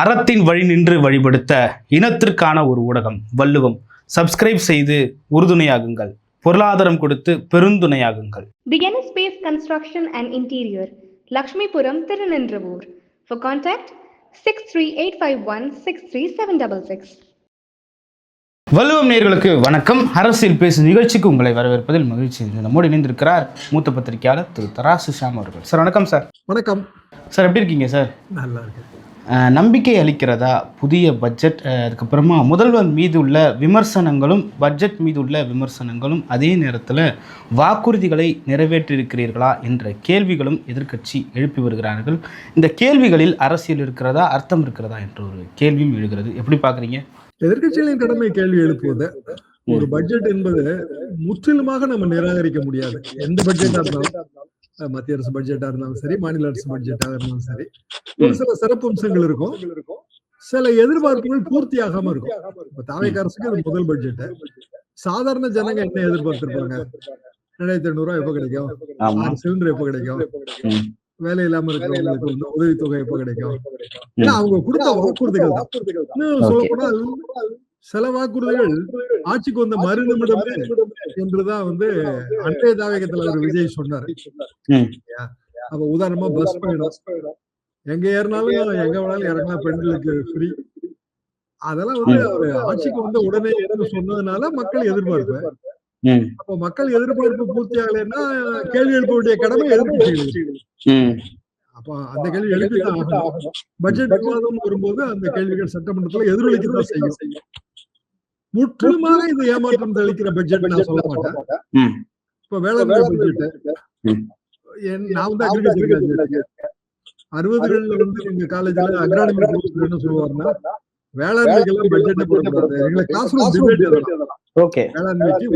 அறத்தின் வழி நின்று வழிபடுத்த இனத்திற்கான ஒரு ஊடகம் வள்ளுவம். சப்ஸ்கிரைப் செய்து உறுதுணையாகுங்கள். பொருளாதாரம் கொடுத்து பெருந்துணையாகுங்கள். The Space Construction and Interior, Lakshmipuram, Tirunendravoor. For contact 63851 63766. வள்ளுவம் நேயர்களுக்கு வணக்கம். அரசியல் பேசும் நிகழ்ச்சிக்கு உங்களை வரவேற்பதில் மகிழ்ச்சி. நம்மோடு இணைந்திருக்கிறார் மூத்த பத்திரிகையாளர் திரு தராசு ஷாம் அவர்கள். சார் வணக்கம். சார் வணக்கம் சார், எப்படி இருக்கீங்க சார்? நல்லா இருக்கு. நம்பிக்கை அளிக்கிறதா புதிய பட்ஜெட்? அதுக்கப்புறமா முதல்வர் மீது உள்ள விமர்சனங்களும் பட்ஜெட் மீது உள்ள விமர்சனங்களும், அதே நேரத்தில் வாக்குறுதிகளை நிறைவேற்றியிருக்கிறீர்களா என்ற கேள்விகளும் எதிர்க்கட்சி எழுப்பி வருகிறார்கள். இந்த கேள்விகளில் அரசியல் இருக்கிறதா, அர்த்தம் இருக்கிறதா என்ற ஒரு கேள்வியும் எழுகிறது. எப்படி பார்க்குறீங்க? எதிர்க்கட்சிகளின் கடமை கேள்வி எழுப்புவது. ஒரு பட்ஜெட் என்பது முற்றிலுமாக நம்ம நிராகரிக்க முடியாது. எந்த பட்ஜெட்டா இருந்தாலும், மத்திய அரசு பட்ஜெட்டா இருந்தாலும் சரி, மாநில அரசு பட்ஜெட்டாக இருந்தாலும் சரி, ஒரு சில சிறப்பு அம்சங்கள் இருக்கும், சில எதிர்பார்ப்புகள் பூர்த்தி ஆகாம இருக்கும். இப்ப தாவேக அரசுக்கு அது முதல் பட்ஜெட். சாதாரண ஜனங்க என்ன எதிர்பார்த்திருப்பாங்க? 2500 எப்ப கிடைக்கும், சிலிண்டர் எப்ப கிடைக்கும், வேலை இல்லாம இருக்கிறவங்களுக்கு வந்து உதவித்தொகை எப்ப கிடைக்கும், அவங்க கொடுத்த வாக்குறுதிகள் தான். சொல்ல போனா சில வாக்குறுதிகள் ஆட்சிக்கு வந்த மறுநிமிடமே என்றுதான் வந்து அன்றைய தாவேக தலைவர் விஜய் சொன்னாரு. அப்ப உதாரணமா பஸ் பயணம், எங்க ஏறினாலும் எங்க வேணாலும் இறங்கினா பெண்களுக்கு ஃப்ரீ, அதெல்லாம் வந்து அவர் ஆட்சிக்கு வந்த உடனே சொன்னதுனால மக்கள் எதிர்பார்ப்பு. அப்ப மக்கள் எதிர்பார்ப்பு பூர்த்தி ஆகலைன்னா கேள்வி எழுப்ப வேண்டிய கடமை எதிர்க்கட்சிகள். அப்ப அந்த கேள்வி எழுப்பிதான் ஆகணும். பட்ஜெட் விவாதம் வரும்போது அந்த கேள்விகள் சட்டமன்றத்துல எதிரொலிக்கதான் செய்யும். முற்றிலுமாக இது ஏமாற்றம் தெளிக்கிற பட்ஜெட் நான் சொல்ல மாட்டேன். இப்ப வேளாண்மை பட்ஜெட், நான் வந்து அக்ரிகல்ச்சர் 60களில் வந்து எங்க காலேஜ்ல அக்ரானமி என்ன சொல்லுவாருன்னா, வேளாண்மைக்கெல்லாம் பட்ஜெட்டே போடக்கூடாது, எங்களை கிளாஸ் ரூம் டிபேட் வேளாண்மைக்கு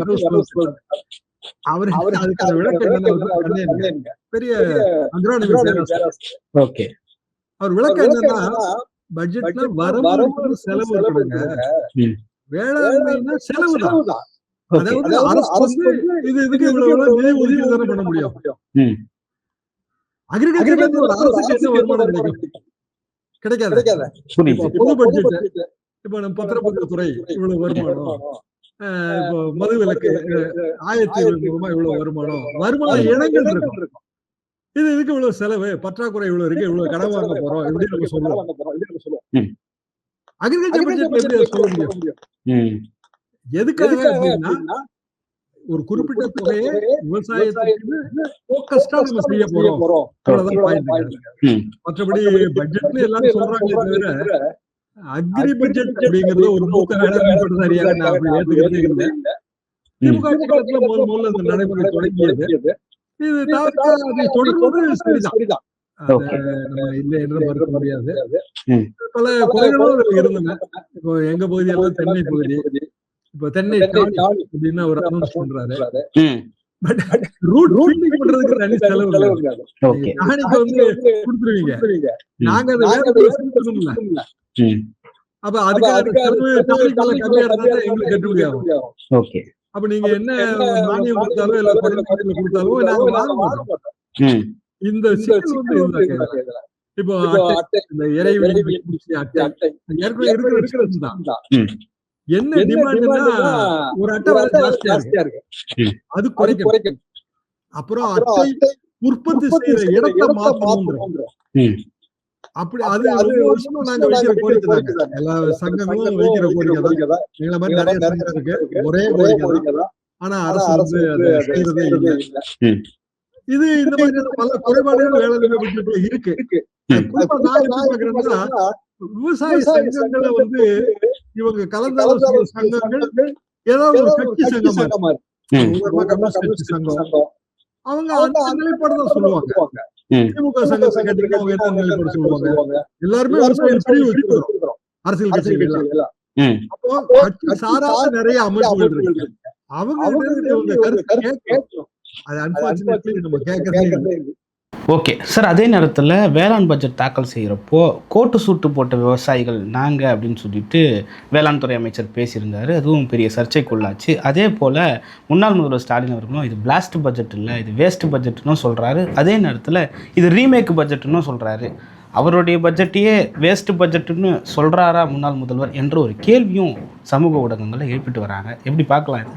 அவரு அதுக்கான விளக்கம் என்னன்னா, பெரிய அக்ரானமி அவர் விளக்கம் என்னன்னா, பட்ஜெட்ல வரவு செலவு இருக்கிறாங்க, வேளாண்மைன்னா செலவு தான். அதாவது அரசு வந்து இதுக்கு இவ்வளவு நிதி ஒதுக்கீடு தானே பண்ண முடியும். அக்ரிகல்ச்சர் ஒரு அரசுக்கு என்ன வருமானம் கிடைக்காது. பொது பட்ஜெட், இப்ப நம்ம பத்திரப்பதிவுத்துறை இவ்வளவு வருமானம், இப்போ மது விலக்கு 1020 மூலமா இவ்வளவு வருமான இனங்கள் இருக்கும், இதுக்கு இவ்வளவு செலவு, பற்றாக்குறை இவ்வளவு இருக்கு, இவ்வளவு கடன் வாங்க போறோம், இப்படி நம்ம சொல்லுவோம். அக்ரிகல்ச்சர் பட்ஜெட் எப்படி சொல்ல முடியும்? எதுக்காக அப்படின்னா, ஒரு குறிப்பிட்ட தொகையை விவசாயத்துக்கு போக்கஸ்டா நம்ம செய்ய போறோம், அவ்வளவுதான் பாயிண்ட். மற்றபடி பட்ஜெட்ல எல்லாரும் சொல்றாங்களே தவிர அக்ரி பட்ஜெட் அப்படிங்கறது ஒரு மூத்த வேளாண்மை பட்டதாரியாக நான் அப்படி ஏத்துக்கிறதே இல்லை. திமுக காலத்துல முதல்ல அந்த நடைமுறை தொடங்கியது. இது தொடர்வது சரிதான், நம்ம இல்லை என்று மறுக்க முடியாது. பல குறைகளும் அதுல இருந்தன. இப்போ எங்க பகுதியெல்லாம் தென்னை பகுதி, இப்ப தென்னை அப்படின்னு ஒரு அனௌன்ஸ் பண்றாரு. பட் ரூட் ஃபீல்டிங் பண்றதுக்கு தனி செலவு இருக்காது. டானிக்கு வந்து கொடுத்துருவீங்க, நாங்க அதை வேற இல்ல. அப்ப அதுக்காக செலவு டானிக்கால கம்மியா இருந்தா எங்களுக்கு கட்டுப்படி ஆகும். அப்ப நீங்க என்ன மானியம் கொடுத்தாலும் இல்ல பணம் கொடுத்தாலும் நாங்க வாங்க மாட்டோம். இந்த சிக்கல் வந்து இப்போ இந்த இறைவெளி அட்டை ஏற்கனவே இருக்கிறது தான். என்ன டிமாண்ட்னா, ஒரு அட்டை விலை ஜாஸ்தியா இருக்கு, அது குறைக்கணும். அப்புறம் அட்டை உற்பத்தி செய்யற இடத்தை மாத்தணும். அப்படி அது வருஷமும் நாங்க வைக்கிற கோரிக்கை தான். எல்லா சங்கங்களும் வைக்கிற கோரிக்கை தான். எங்களை மாதிரி நிறைய சங்கம் இருக்கு, ஒரே கோரிக்கை தான். ஆனா அரசு வந்து அதை செய்யறதே இல்லை. இது இந்த மாதிரியான பல குறைபாடுகள் வேளாண்மை பட்ஜெட்ல இருக்கு. குறிப்பா நான் என்ன பாக்குறேன்னா, விவசாய சங்கங்களை வந்து இவங்க கலந்தாலோசனை சங்கங்கள் ஏதாவது ஒரு கட்சி சங்கமா கம்யூனிஸ்ட் சங்கம், அவங்க அந்த நிலைப்பாடுதான் சொல்லுவாங்க. திமுக சங்கத்தை கேட்டீங்கன்னா அவங்க என்ன நிலைப்பாடு சொல்லுவாங்க? எல்லாருமே விவசாய பிரிவு வச்சிருக்கிறோம் அரசியல் கட்சிகள் எல்லாம். அப்போ கட்சி சாராத நிறைய அமைப்புகள் இருக்கு, அவங்க இவங்க கருத்து கேட்கணும். அது அன்பார்ச்சுனேட்லி நம்ம கேட்கறதே இல்லை. ஓகே சார், அதே நேரத்தில் வேளாண் பட்ஜெட் தாக்கல் செய்கிறப்போ கோட்டு சூட்டு போட்ட விவசாயிகள் நாங்கள் அப்படின்னு சொல்லிட்டு வேளாண் துறை அமைச்சர் பேசியிருந்தார். அதுவும் பெரிய சர்ச்சைக்குள்ளாச்சு. அதே போல் முன்னாள் முதல்வர் ஸ்டாலின் அவர்களும் இது பிளாஸ்ட் பட்ஜெட் இல்லை, இது வேஸ்ட் பட்ஜெட்னு சொல்கிறாரு. அதே நேரத்தில் இது ரீமேக் பட்ஜெட்னு சொல்கிறாரு. அவருடைய பட்ஜெட்டையே வேஸ்ட் பட்ஜெட்டுன்னு சொல்கிறாரா முன்னாள் முதல்வர் என்ற ஒரு கேள்வியும் சமூக ஊடகங்களில் எழுப்பிட்டு வராங்க. எப்படி பார்க்கலாம் இது?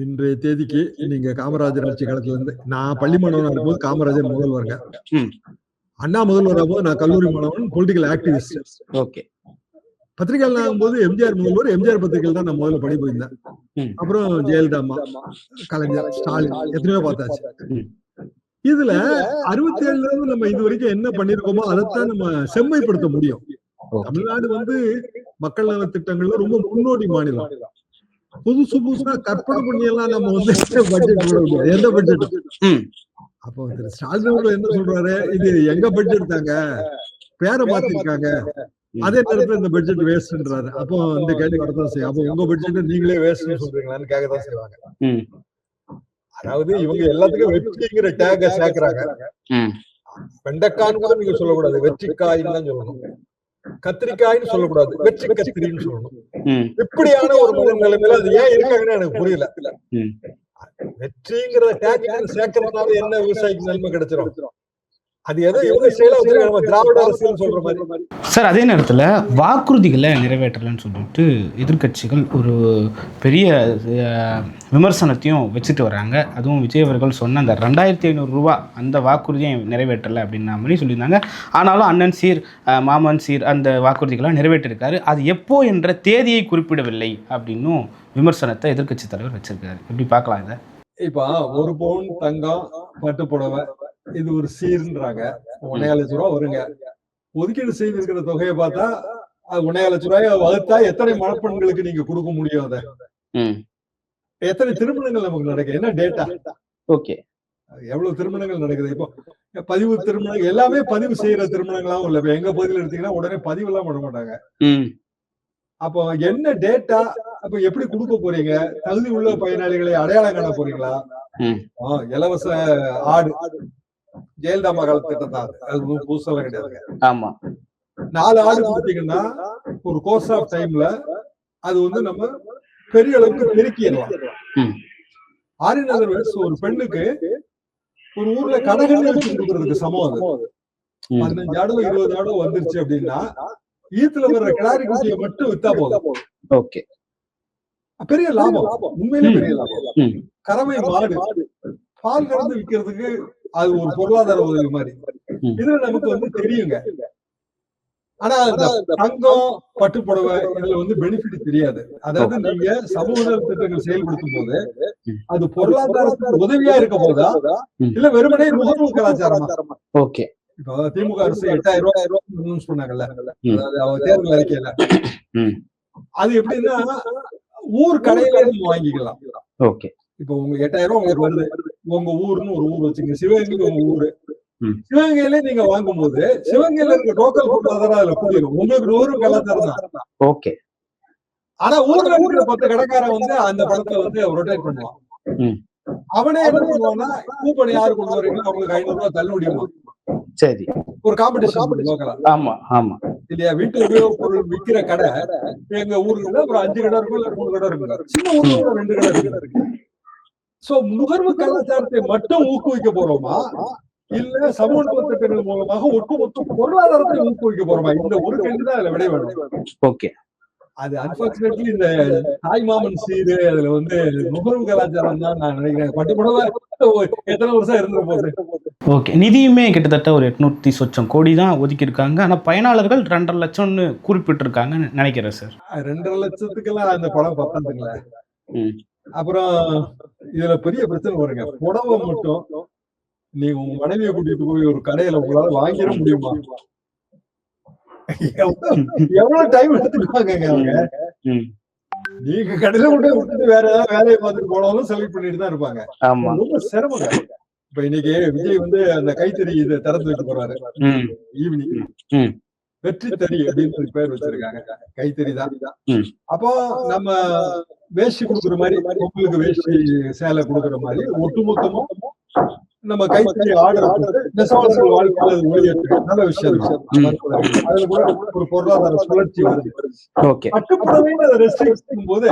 இன்றைய தேதிக்கு நீங்க காமராஜர் ஆட்சி காலத்துல இருந்து, நான் பள்ளி மாணவனா இருக்கும்போது காமராஜர் முதல்வருங்க, அண்ணா முதல்வர் ஆகும்போது நான் கல்லூரி மாணவன், பொலிட்டிக்கல் ஆக்டிவிஸ்ட். ஓகே. பத்திரிகைகள் ஆகும்போது எம்ஜிஆர் முதல்வர், எம்ஜிஆர் பத்திரிகைகள் தான் நான் முதல்ல பணி போயிருந்தேன். அப்புறம் ஜெயலலிதா அம்மா, கலைஞர், ஸ்டாலின், எத்தனையோ பார்த்தாச்சு. இதுல 67ல இருந்து நம்ம இது வரைக்கும் என்ன பண்ணிருக்கோமோ அதைத்தான் நம்ம செம்மைப்படுத்த முடியும். தமிழ்நாடு மக்கள் நல திட்டங்கள்ல ரொம்ப முன்னோடி மாநிலம். புதுசா கற்பனை பண்ணி எல்லாம் நம்ம பட்ஜெட் போட முடியாது. எந்த பட்ஜெட்? அப்போ ஸ்டாலின் என்ன சொல்றாரு, இது எங்க பட்ஜெட் தாங்க, பேரை மாத்திருக்காங்க, அதே நேரத்துல இந்த பட்ஜெட் வேஸ்ட்ன்றாரு. அப்போ இந்த கேள்வி வரதான் செய்யும். அப்போ உங்க பட்ஜெட் நீங்களே வேஸ்ட்னு சொல்றீங்களான்னு கேட்கதான் செய்வாங்க. அதாவது இவங்க எல்லாத்துக்கும் வெற்றிங்கிற டேக சேர்க்கிறாங்க. வெண்டைக்கான்னு கூட நீங்க சொல்லக்கூடாது, வெற்றிக்காயின்னு தான் சொல்லணும். கத்திரிக்காய்னு சொல்லக்கூடாது, வெற்றி கத்திரின்னு சொல்லணும். இப்படியான ஒரு நிலைமையில அது ஏன் இருக்காங்கன்னு எனக்கு புரியல. வெற்றிங்கிற டேக் சேர்க்கறதுனால என்ன விவசாயிக்கு நன்மை கிடைச்சிடும்? அது ஏதோ இவங்க செயல திராவிட அரசியல் சொல்ற மாதிரி. சார், அதே நேரத்தில் வாக்குறுதிகளை நிறைவேற்றலன்னு சொல்லிட்டு எதிர்கட்சிகள் ஒரு பெரிய விமர்சனத்தையும் வச்சுட்டு வராங்க. அதுவும் விஜய் அவர்கள் சொன்ன அந்த 2500 ரூபா அந்த வாக்குறுதியை நிறைவேற்றலை அப்படின்ன மாதிரி சொல்லியிருந்தாங்க. ஆனாலும் அண்ணன் சீர் மாமன் சீர் அந்த வாக்குறுதிகளாக நிறைவேற்றிருக்காரு. அது எப்போ என்ற தேதியை குறிப்பிடவில்லை அப்படின்னும் விமர்சனத்தை எதிர்கட்சி தலைவர் வச்சிருக்காரு. எப்படி பார்க்கலாம் இதை? இப்ப 1 பவுன் தங்கம் பட்டு புடவை இது ஒரு சீர்ன்றாங்க. 1.5 லட்சம் ரூபாய் வருங்க. ஒதுக்கீடு செய்திருக்கிற தொகையை பார்த்தா அது 1.5 லட்சம் ரூபாய் வகுத்தா எத்தனை மணப்பெண்களுக்கு நீங்க கொடுக்க முடியும்? அதை எத்தனை திருமணங்கள் நமக்கு நடக்குது? என்ன டேட்டா? ஓகே, எவ்வளவு திருமணங்கள் நடக்குது? இப்போ பதிவு திருமணங்கள் எல்லாமே பதிவு செய்யற திருமணங்களாவும் இல்ல. இப்ப எங்க பகுதியில் எடுத்தீங்கன்னா உடனே பதிவு எல்லாம் பண்ண மாட்டாங்க. அப்போ என்ன டேட்டா? அப்ப எப்படி கொடுக்க போறீங்க? தகுதி உள்ள பயனாளிகளை அடையாளம் காண போறீங்களா? இலவச ஆடு ஜெயலலிதா மகால திட்டம் தான், அது புதுசெல்லாம் கிடையாது. ஆமா, 4 ஆடு கொடுத்தீங்கன்னா ஒரு கோர்ஸ் ஆஃப் டைம்ல அது நம்ம பெரிய அளவுக்கு பெருக்கிடலாம். ஆரிநகர் ஒரு பெண்ணுக்கு ஒரு ஊர்ல கடகண்ணி வச்சு கொடுக்கறதுக்கு சமம். அது 15 ஆடோ 20 ஆடோ வந்துருச்சு அப்படின்னா ஈத்துல வர்ற கிடாரி குட்டியை மட்டும் வித்தா போதும். ஓகே, பெரிய லாபம், உண்மையிலே பெரிய லாபம். கறவை மாடு பால் கறந்து விற்கிறதுக்கு அது ஒரு பொருளாதார உதவி மாதிரி. இதுல நமக்கு தெரியுங்க. ஆனா தங்கம் பட்டு புடவை இதுல பெனிஃபிட் தெரியாது. அதாவது நீங்க சமூக திட்டங்கள் செயல்படுத்தும் போது அது பொருளாதாரத்துக்கு உதவியா இருக்க போதா இல்ல வெறுமனே நுகர்வு கலாச்சாரமா? ஓகே. இப்போ திமுக அரசு 8000 ரூபாய் சொன்னாங்கல்ல, அதாவது அவங்க தேர்தல் அறிக்கையில, அது எப்படின்னா ஊர் கடையில இருந்து வாங்கிக்கலாம். ஓகே. இப்போ உங்க 8000 ரூபாய் உங்களுக்கு வருது, உங்க ஊர்னு ஒரு ஊர் வச்சுங்க, சிவகங்கை உங்க ஊரு. சிவகங்கையில நீங்க வாங்கும் போது சிவகங்கையில இருக்க லோக்கல் பொருளாதாரம் அதுல போயிடும். உங்களுக்கு நுகர்வு கலாச்சாரம் தான். ஓகே. ஆனா ஊர்ல இருக்கிற 10 கடைக்காரன் அந்த படத்தை ரொட்டேட் பண்ணுவான். அவனே என்ன பண்ணுவான்னா, கூப்பன் யாரு கொண்டு வரீங்களோ அவங்களுக்கு 500 ரூபாய் தள்ளுபடியுமா? சரி, ஒரு காம்படிஷன் லோக்கலா. ஆமா ஆமா இல்லையா? வீட்டு உபயோக பொருள் விற்கிற கடை எங்க ஊர்ல ஒரு 5 கடை இருக்கும், இல்ல 3 கடை இருக்கு. சின்ன ஊர்ல 2 கடை இருக்கு. சோ நுகர்வு கலாச்சாரத்தை மட்டும் ஊக்குவிக்க போறோமா இல்ல சமூக திட்டங்கள் மூலமாக ஒட்டுமொத்த பொருளாதாரத்தை ஊக்குவிக்க போறோமா? இந்த ஒரு கேள்விதான் அதுல விடை வேணும். ஓகே. அது அன்பார்ச்சுனேட்லி இந்த தாய் மாமன் சீரு அதுல நுகர்வு கலாச்சாரம் தான் நான் நினைக்கிறேன். பட்டுப்புடவை எத்தனை வருஷம் இருந்த போது. ஓகே. நிதியுமே கிட்டத்தட்ட ஒரு 800 சொச்சம் கோடி தான் ஒதுக்கி இருக்காங்க. ஆனா பயனாளர்கள் 2.5 லட்சம்னு குறிப்பிட்டிருக்காங்கன்னு நினைக்கிறேன் சார். 2.5 லட்சத்துக்கெல்லாம் அந்த படம் பத்தாதுங்களா? அப்புறம் இதுல பெரிய பிரச்சனை வருங்க. புடவை மட்டும் நீங்க உங்க மனைவியை கூட்டிட்டு போய் ஒரு கடையில உங்களால வாங்கிட முடியுமா? எவ்வளவு டைம் எடுத்துக்குவாங்க அவங்க? நீங்க கடையில கொண்டு விட்டுட்டு வேற ஏதாவது வேலையை பார்த்துட்டு போனாலும் செலக்ட் பண்ணிட்டு தான் இருப்பாங்க. ரொம்ப சிரமங்க. இப்ப இன்னைக்கு விஜய் அந்த கைத்தறி இதை திறந்து வைக்க போறாரு ஈவினிங். வெற்றி தறி அப்படின்னு பேர் வச்சிருக்காங்க. கைத்தறி தான். அப்போ நம்ம வேஷ்டி கொடுக்குற மாதிரி, உங்களுக்கு வேஷ்டி சேலை கொடுக்குற மாதிரி ஒட்டுமொத்தமும் நம்ம கைத்தறி ஆர்டர் நெசவாளர்கள் வாழ்க்கையில் அது ஒளியேற்று நல்ல விஷயம். அதுல கூட ஒரு பொருளாதார சுழற்சி வருது. பட்டுப்புடவைன்னு அதை ரெஸ்ட்ரிக்ட் பண்ணும் போது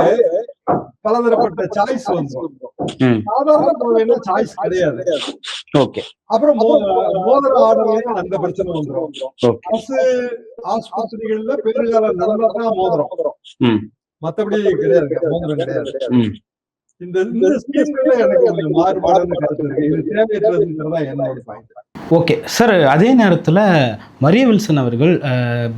பலதரப்பட்ட சாய்ஸ் வந்து சாதாரண புடவைன்னா சாய்ஸ் கிடையாது. அப்புறம் மோதிர ஆர்டர்லயும் அந்த பிரச்சனை வந்துடும். அரசு ஆஸ்பத்திரிகள்ல பேறுகால நடந்தாதான் மோதிரம், மத்தபடி கிடையாது, மோதிரம் கிடையாது. இந்த ஸ்கீம்ல எனக்கு கொஞ்சம் மாறுபாடான கருத்து இருக்கு. இது தேவையற்றதுங்கிறதா என்னோட பாயிண்ட். ஓகே சார், அதே நேரத்தில் மரிய வில்சன் அவர்கள்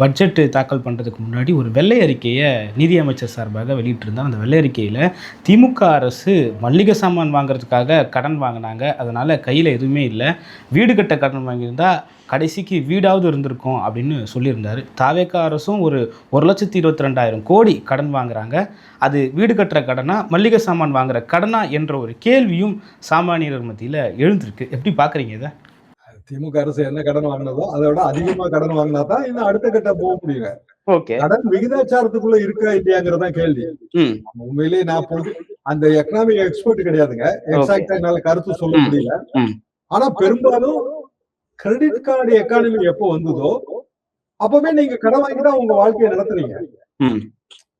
பட்ஜெட் தாக்கல் பண்ணுறதுக்கு முன்னாடி ஒரு வெள்ளை அறிக்கையை நிதியமைச்சர் சார்பாக வெளியிட்டிருந்தார். அந்த வெள்ளை அறிக்கையில் திமுக அரசு மல்லிகை சாமான் வாங்குறதுக்காக கடன் வாங்கினாங்க, அதனால் கையில் எதுவுமே இல்லை, வீடு கட்ட கடன் வாங்கியிருந்தால் கடைசிக்கு வீடாவது இருந்திருக்கும் அப்படின்னு சொல்லியிருந்தார். தாவேகா அரசும் ஒரு 1,22,000 கோடி கடன் வாங்குறாங்க, அது வீடு கட்டுற கடனா மல்லிகை சாமான் வாங்குற கடனா என்ற ஒரு கேள்வியும் சாமானியர் மத்தியில் எழுந்திருக்கு. எப்படி பார்க்குறீங்க இதை? திமுக அரசு என்ன கடன் வாங்கினதோ அதை விட அதிகமா கடன் வாங்கினா தான் இன்னும் அடுத்த கட்ட போக முடியுங்க. கடன் விகிதாச்சாரத்துக்குள்ள இருக்கா இல்லையாங்கிறதா கேள்வி. உண்மையிலேயே நான் அந்த எக்கனாமிக் எக்ஸ்பர்ட் கிடையாதுங்க, எக்ஸாக்டா என்னால கருத்து சொல்ல முடியல. ஆனா பெரும்பாலும் கிரெடிட் கார்டு எக்கானமி எப்போ வந்ததோ அப்பவே நீங்க கடன் வாங்கிட்டா உங்க வாழ்க்கையை நடத்துறீங்க.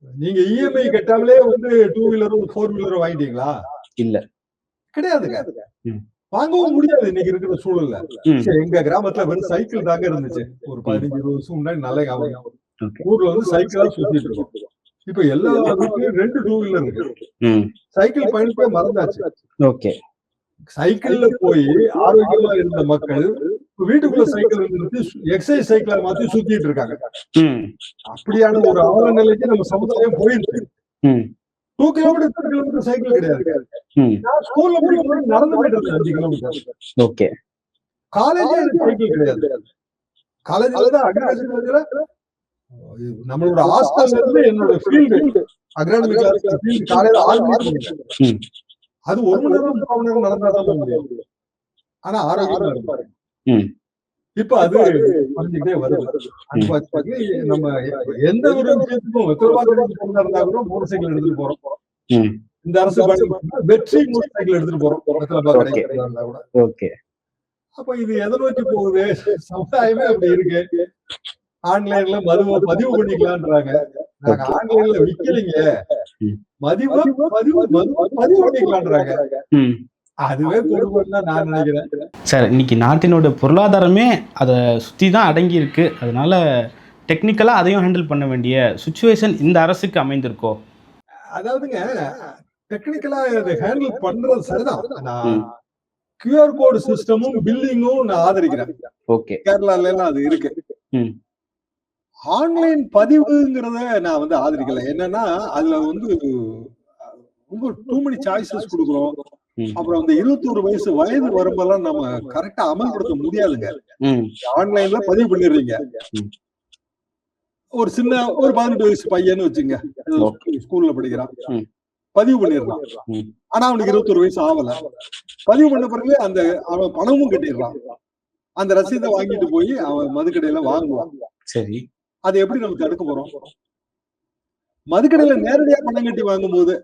நீங்க இஎம்ஐ கட்டாமலே 2 வீலரும் 4 வீலரும் வாங்கிட்டீங்களா? இல்ல, கிடையாதுங்க, வாங்கவும் முடியாது இன்னைக்கு இருக்கிற சூழல்ல. எங்க கிராமத்துல வெறும் சைக்கிள் தாங்க இருந்துச்சு ஒரு 15-20 வருஷம் முன்னாடி. நல்ல ஞாபகம், ஊர்ல சைக்கிளா சுத்திட்டு இருக்கோம். இப்ப எல்லா வீட்லயும் 2 2 வீலர் இருக்கு. சைக்கிள் பயணிப்பே மறந்தாச்சு. சைக்கிள்ல போய் ஆரோக்கியமா இருந்த மக்கள் வீட்டுக்குள்ள சைக்கிள் நிறுத்தி எக்ஸசைஸ் சைக்கிளை மாத்தி சுத்திட்டு இருக்காங்க. அப்படியான ஒரு அவல நிலைக்கு நம்ம சமுதாயம் போயிருக்கு. 2 கிலோமீட்டர் 3 கிலோமீட்டர் சைக்கிள் கிடையாது. நான் ஸ்கூல்ல போய் நடந்து போயிட்டு இருந்தேன் 5 கிலோமீட்டர். காலேஜ்ல சைக்கிள் கிடையாது. காலேஜ்ல தான் அக்ரிகல்ச்சர் நம்மளோட ஹாஸ்டல்ல இருந்து என்னோட ஃபீல்டு அக்ரானமி கிளாஸ் ஃபீல்டு காலையில 6 மணிக்கு, அது 1 மணி நேரம் 3 மணி நேரம் நடந்தாதான் முடியும். ஆனா ஆரோக்கியமா இருப்பாரு. இப்ப அது குறைஞ்சிக்கிட்டே வருது. நம்ம எந்த ஒரு விஷயத்துக்கும் இருந்தா கூட மோட்டர் சைக்கிள் எடுத்துட்டு போறோம். இந்த அரசு வெற்றி மோட்டர் சைக்கிள் எடுத்துட்டு போறோம். அப்ப இது எதை நோக்கி போகுது? சமுதாயமே அப்படி இருக்கு. ஆன்லைன்ல மதுவை பதிவு பண்ணிக்கலான்றாங்க. நாங்க ஆன்லைன்ல விக்கலைங்க, பதிவு பண்ணிக்கலான்றாங்க. அதுவே கொடுமைன்னு நான் நினைக்கிறேன். சார், இன்னைக்கு நாட்டினோட பொருளாதாரமே அதை சுற்றி தான் அடங்கி இருக்கு. அதனால டெக்னிக்கலாக அதையும் ஹேண்டில் பண்ண வேண்டிய சுச்சுவேஷன் இந்த அரசுக்கு அமைந்திருக்கோ? அதாவதுங்க, டெக்னிக்கலா இதை ஹேண்டில் பண்றது சரிதான். நான் QR கோட் சிஸ்டமும் பில்லிங்கும் நான் ஆதரிக்கிறேன். கேரளால எல்லாம் அது இருக்கு. ஆன்லைன் பதிவுங்கிறத நான் ஆதரிக்கல. என்னன்னா அதுல ரொம்ப டூ மெனி சாய்ஸஸ் கொடுக்குறோம். அப்புறம் 21 வயது வரம்பெல்லாம் நம்ம கரெக்டா அமல்படுத்த முடியாதுங்க. ஆன்லைன்ல பதிவு பண்ணிடுறீங்க. ஒரு சின்ன ஒரு 18 வயசு பையன்னு வச்சுங்க, ஸ்கூல்ல படிக்கிறான், பதிவு பண்ணிடுறான். ஆனா அவனுக்கு 21 வயசு ஆகல. பதிவு பண்ண பிறகு அவன் பணமும் கட்டிடுறான். அந்த ரசீதை வாங்கிட்டு போய் அவன் மதுக்கடையில வாங்குவான். சரி, அதை எப்படி நம்ம தடுக்க போறோம்? மதுக்கடையில நேரடியா பணம் கட்டி வாங்கும் போது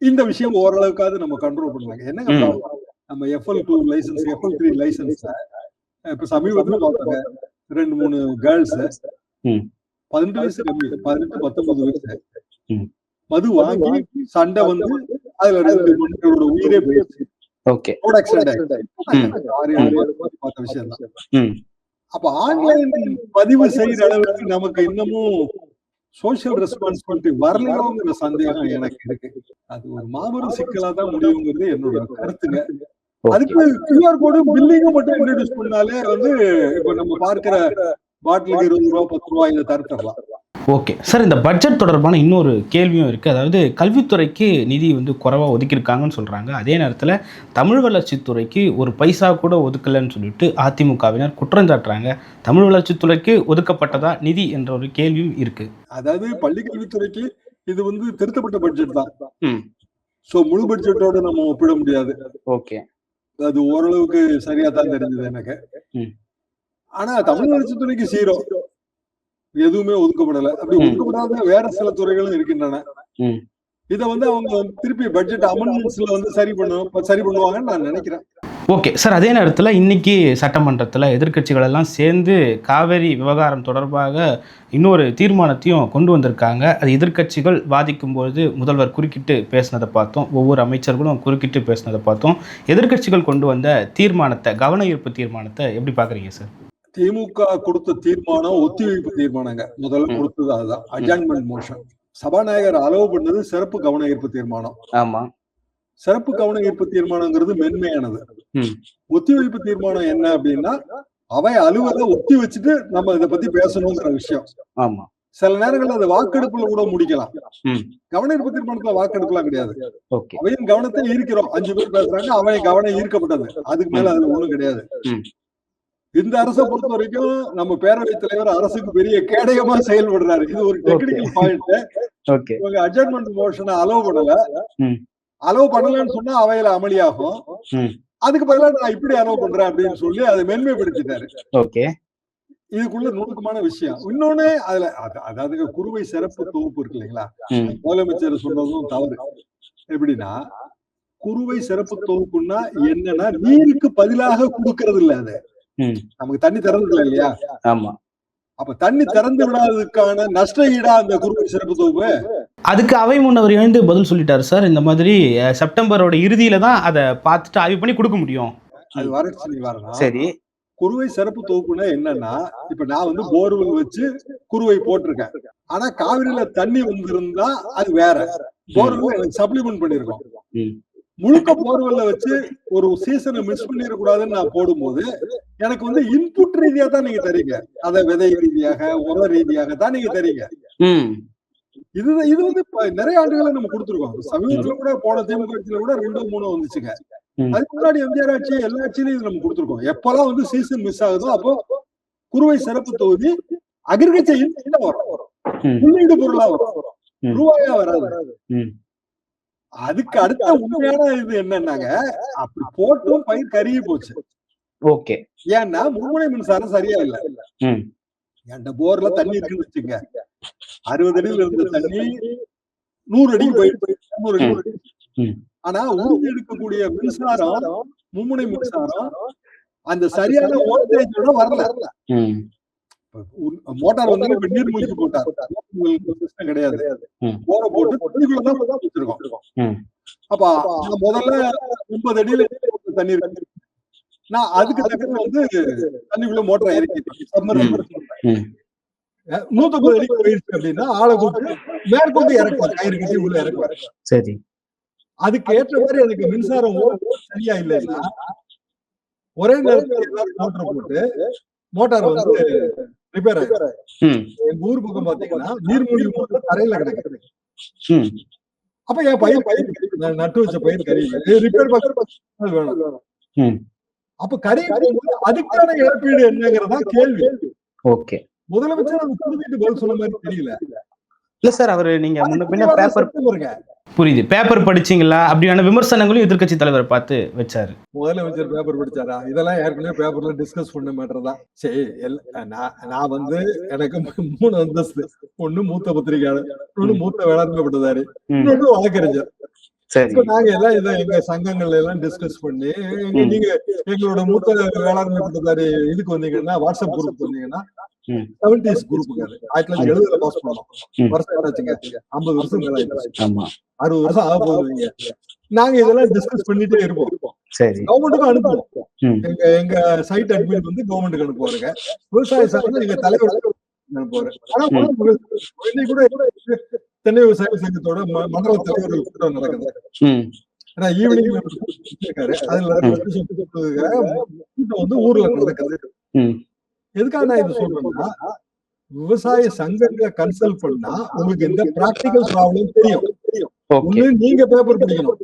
இந்த விஷயம் ஓரளவுக்காவது நம்ம கண்ட்ரோல் பண்ணலாங்க. என்னங்க நம்ம FL2 லைசன்ஸ், FL3 லைசன்ஸ் இப்ப சமீபத்துல பார்த்தாங்க, 2-3 கேர்ள்ஸ் 18 வயசு கம்மி, 18-19 வயசு மது வாங்கி சண்டை அதுல 2 மனிதர்களோட உயிரே போயிடுச்சு. பார்த்த விஷயம் தான். அப்ப ஆன்லைன் பதிவு செய்யற அளவுக்கு நமக்கு இன்னமும் சோசியல் ரெஸ்பான்சிபிலிட்டி வரலையோங்கிற சந்தேகம் எனக்கு இருக்கு. அது ஒரு மாபெரும் சிக்கலா தான் முடியுங்கிறது என்னோட கருத்துங்க. அதுக்கு QR கோடும் பில்லிங்கும் மட்டும் இன்ட்ரோடியூஸ் பண்ணாலே இப்ப நம்ம பார்க்கிற பாட்டிலுக்கு 20 ரூபா 10 ரூபாய் இதை தடுத்துடலாம். ஓகே சார், இந்த பட்ஜெட் தொடர்பான இன்னொரு கேள்வியும் இருக்குது. அதாவது கல்வித்துறைக்கு நிதி குறைவாக ஒதுக்கியிருக்காங்கன்னு சொல்கிறாங்க. அதே நேரத்தில் தமிழ் வளர்ச்சித்துறைக்கு ஒரு பைசா கூட ஒதுக்கலைன்னு சொல்லிட்டு அதிமுகவினர் குற்றம் சாட்டுறாங்க. தமிழ் வளர்ச்சித்துறைக்கு ஒதுக்கப்பட்டதா நிதி என்ற ஒரு கேள்வியும் இருக்குது. அதாவது பள்ளி கல்வித்துறைக்கு இது திருத்தப்பட்ட பட்ஜெட் தான். சோ முழு பட்ஜெட்டோட நம்ம ஒப்பிட முடியாது. அது ஓரளவுக்கு சரியா தான் தெரிஞ்சது எனக்கு. ஆனா தமிழ் வளர்ச்சித்துறைக்கு 0 எதுவுமே ஒதுக்கப்படல. அப்படி ஒதுக்கப்படாத வேற சில துறைகளும் இருக்கின்றன. இத அவங்க திருப்பி பட்ஜெட் அமெண்ட்மெண்ட்ஸ்ல சரி பண்ணுவாங்கன்னு நான் நினைக்கிறேன். Okay sir. அதே நேரத்தில் இன்னைக்கு சட்டமன்றத்தில் எதிர்க்கட்சிகள் எல்லாம் சேர்ந்து காவேரி விவகாரம் தொடர்பாக இன்னொரு தீர்மானத்தையும் கொண்டு வந்திருக்காங்க. அது எதிர்க்கட்சிகள் வாதிக்கும்பொழுது முதல்வர் குறுக்கிட்டு பேசினதை பார்த்தோம், ஒவ்வொரு அமைச்சர்களும் குறுக்கிட்டு பேசினதை பார்த்தோம். எதிர்க்கட்சிகள் கொண்டு வந்த தீர்மானத்தை, கவன ஈர்ப்பு தீர்மானத்தை எப்படி பார்க்குறீங்க சார்? திமுக கொடுத்த தீர்மானம் ஒத்திவைப்பு தீர்மானங்க. முதல்ல கொடுத்தது அதுதான், அட்ஜாயின்மெண்ட் மோஷன். சபாநாயகர் அலோவ் பண்ணது சிறப்பு கவன ஈர்ப்பு தீர்மானம். ஆமா, சிறப்பு கவன ஈர்ப்பு தீர்மானங்கிறது மென்மையானது. ஒத்திவைப்பு தீர்மானம் என்ன அப்படின்னா, அவை அலுவலை ஒத்தி வச்சுட்டு நம்ம இதை பத்தி பேசணுங்கிற விஷயம். ஆமா, சில நேரங்கள்ல அது வாக்கெடுப்புல கூட முடிக்கலாம். கவன ஈர்ப்பு தீர்மானத்துல வாக்கெடுப்புலாம் கிடையாது. அவையின் கவனத்தை ஈர்க்கிறோம். 5 பேர் பேசுறாங்க, அவை கவனம் ஈர்க்கப்பட்டது, அதுக்கு மேல அதுல ஒண்ணும் கிடையாது. இந்த அரசை பொறுத்த வரைக்கும் நம்ம பேரவைத் தலைவர் அரசுக்கு பெரிய கேடயமா செயல்படுறாரு. இது ஒரு டெக்னிக்கல் பாயிண்ட். இவங்க அட்ஜாயின்மெண்ட் மோஷனை அலோவ் பண்ணல. அலோவ் பண்ணலன்னு சொன்னா அவையில அமளியாகும். அதுக்கு பதிலா நான் இப்படி அலோவ் பண்றேன் அப்படின்னு சொல்லி அதை மென்மைப்படுத்திட்டாரு. இதுக்குள்ள நுணுக்கமான விஷயம் இன்னொன்னு. அதுல அதாவது குறுவை சிறப்பு தொகுப்பு இருக்கு இல்லைங்களா, முதலமைச்சர் சொன்னதும் தவறு. எப்படின்னா, குறுவை சிறப்பு தொகுப்புன்னா என்னன்னா, நீருக்கு பதிலாக கொடுக்கறது இல்ல. அது நமக்கு தண்ணி திறந்து இல்லையா? ஆமா. அப்ப தண்ணி திறந்து விடாததுக்கான நஷ்ட ஈடா அந்த குறுவை சிறப்பு தொகுப்பு. அதுக்கு அவை முன்னவர் எழுந்து பதில் சொல்லிட்டாரு சார். இந்த மாதிரி செப்டம்பரோட இறுதியில தான் அதை பார்த்துட்டு ஆய்வு பண்ணி கொடுக்க முடியும். அது வறட்சி நிவாரணம். சரி. குறுவை சிறப்பு தொகுப்புனா என்னன்னா, இப்ப நான் வந்து போர்வெல் வச்சு குறுவை போட்டிருக்கேன். ஆனா காவிரியில தண்ணி வந்திருந்தா அது வேற. போர்வெல் எனக்கு சப்ளிமெண்ட் பண்ணிருக்கோம். முழுக்க போர்வெல்ல வச்சு ஒரு சீசனை மிஸ் பண்ணிடக்கூடாதுன்னு நான் போடும்போது எனக்கு வந்து இன்புட் ரீதியா தான் நீங்க தரீங்க. அதை விதை ரீதியாக, உர ரீதியாக தான் நீங்க தரீங்க. இது வந்து நிறைய ஆண்டுகளை நம்ம கொடுத்துருக்கோம். சமீபத்துல கூட போன திமுக ஆட்சியில கூட 2-3 வந்துச்சுங்க. அதுக்கு முன்னாடி எம்ஜிஆர் ஆட்சி, எல்லா ஆட்சியிலையும் இது நம்ம கொடுத்துருக்கோம். எப்பெல்லாம் வந்து சீசன் மிஸ் ஆகுதோ அப்போ குறுவை சிறப்பு தொகுதி அக்ரிகல்ச்சர் இன்புட்டா வரும், உள்ளீடு பொருளா வரும், ரூபாயா வராது. அதுக்கு அடுத்த உண்மையான இது என்னன்னாங்க, அப்படி போட்டும் பயிர் கருகி போச்சு. ஓகே. ஏன்னா மும்முனை மின்சாரம் சரியா இல்ல. என்கிட்ட போர்ல தண்ணி இருக்குன்னு வச்சுங்க, 60 அடியில இருந்த தண்ணி 100 அடிக்கு போயிட்டு 100 அடி. ஆனா ஊதி எடுக்கக்கூடிய மின்சாரம், மும்முனை மின்சாரம் அந்த சரியான வோல்டேஜோட வரல. மோட்டார் வந்து இப்ப நீர்மூழ்கி போட்டார், கிடையாது. போர போட்டு தண்ணிக்குள்ளதான் வச்சிருக்கோம். அப்ப முதல்ல 30 அடியில தண்ணி இருக்கு. நான் அதுக்கு தக்கன வந்து தண்ணிக்குள்ள மோட்டர் இறக்கி 150 அடிக்கு போயிடுச்சு அப்படின்னா ஆளை கூப்பிட்டு மேற்கொண்டு இறக்குவார், கயிறு கட்டி உள்ள இறக்குவார். சரி. அதுக்கு ஏற்ற மாதிரி அதுக்கு மின்சாரம் சரியா இல்லைன்னா ஒரே நேரத்தில் மோட்டர் போட்டு மோட்டார் வந்து ரிப்பேர் ஆகும். எங்க ஊர் பக்கம் பாத்தீங்கன்னா நீர்மூழ்கி மோட்டர் தரையில கிடக்குது. அப்ப என் பயிர் நட்டு வச்ச பயிர் கறி ரிப்பேர் பக்கம் வேணும். அப்ப கறி அதுக்கான இழப்பீடு என்னங்கிறதா கேள்வி. ஓகே. முதலமைச்சர் அது புரிஞ்சுட்டு பதில் சொன்ன மாதிரி தெரியல. இல்ல சார், அவரு நீங்க முன்ன பின்ன பேப்பர் புரியுது, பேப்பர் படிச்சீங்களா அப்படியான விமர்சனங்களும் எதிர்க்கட்சி தலைவர் பார்த்து வச்சாரு. முதலமைச்சர் பேப்பர் படிச்சாரா? இதெல்லாம் ஏற்கனவே பேப்பர்ல டிஸ்கஸ் பண்ண மேட்டர் தான். சரி, நான் வந்து எனக்கு 3 அந்தஸ்து. ஒண்ணு மூத்த பத்திரிகையாளர், இன்னொன்னு மூத்த வேளாண்மை பட்டதாரி, இன்னொன்னு வழக்கறிஞர். நாங்க எல்லாம் இதை எங்க சங்கங்கள்ல எல்லாம் டிஸ்கஸ் பண்ணி, நீங்க எங்களோட மூத்த வேளாண்மை பட்டதாரி இதுக்கு வந்தீங்கன்னா, வாட்ஸ்அப் குரூப் வந்தீங்கன்னா 70s குரூப்புங்க. 1970 பாஸ் பண்ணோம். வருஷம் ஆச்சுங்க, 50 வருஷம் மேல ஆயிடுச்சு, 60 வருஷம் ஆக போகுதுங்க. நாங்க இதெல்லாம் டிஸ்கஸ் பண்ணிட்டே இருப்போம். கவர்மெண்ட்டுக்கு அனுப்புவோம். எங்க சைட் அட்மின் வந்து கவர்மெண்ட்டுக்கு அனுப்புவாருங்க. விவசாய சங்கம் எங்க தலைவர் அனுப்புவாரு. ஆனா இன்னைக்கு கூட தென்னை விவசாய சங்கத்தோட மண்டல தலைவர்கள் கூட்டம் நடக்குது. ஏன்னா ஈவினிங் இருக்காரு, அதுல கூட்டம் வந்து ஊர்ல நடக்குது. எதுக்காக நான் இது சொல்றேன்னா, விவசாய சங்கங்களை கன்சல்ட் பண்ணா உங்களுக்கு இந்த பிராக்டிகல் ப்ராப்ளம் தெரியும். ஒண்ணு நீங்க பேப்பர் படிக்கணும்,